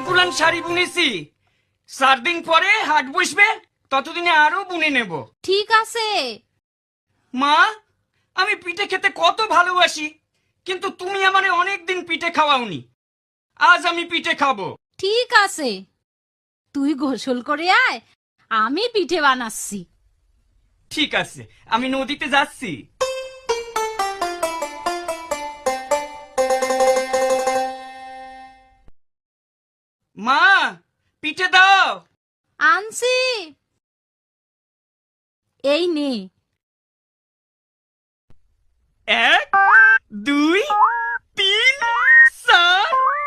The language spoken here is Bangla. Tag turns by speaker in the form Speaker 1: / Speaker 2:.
Speaker 1: অনেকগুলান শাড়ি বুনেছি, 4 দিন পরে হাট বসবে, ততদিনে আরো বুনে নেব।
Speaker 2: ঠিক আছে।
Speaker 1: মা, আমি পিঠে খেতে কত ভালোবাসি, কিন্তু তুমি আমারে অনেকদিন পিঠে খাওয়াওনি। আজ আমি পিঠে খাবো।
Speaker 2: ঠিক আছে, তুই গোসল করে আয়, আমি পিঠে বানাচ্ছি।
Speaker 1: ঠিক আছে, আমি নদীতে যাচ্ছি। মা, পিঠে দাও।
Speaker 2: আনছি, এই নে।
Speaker 1: 1 2 3 4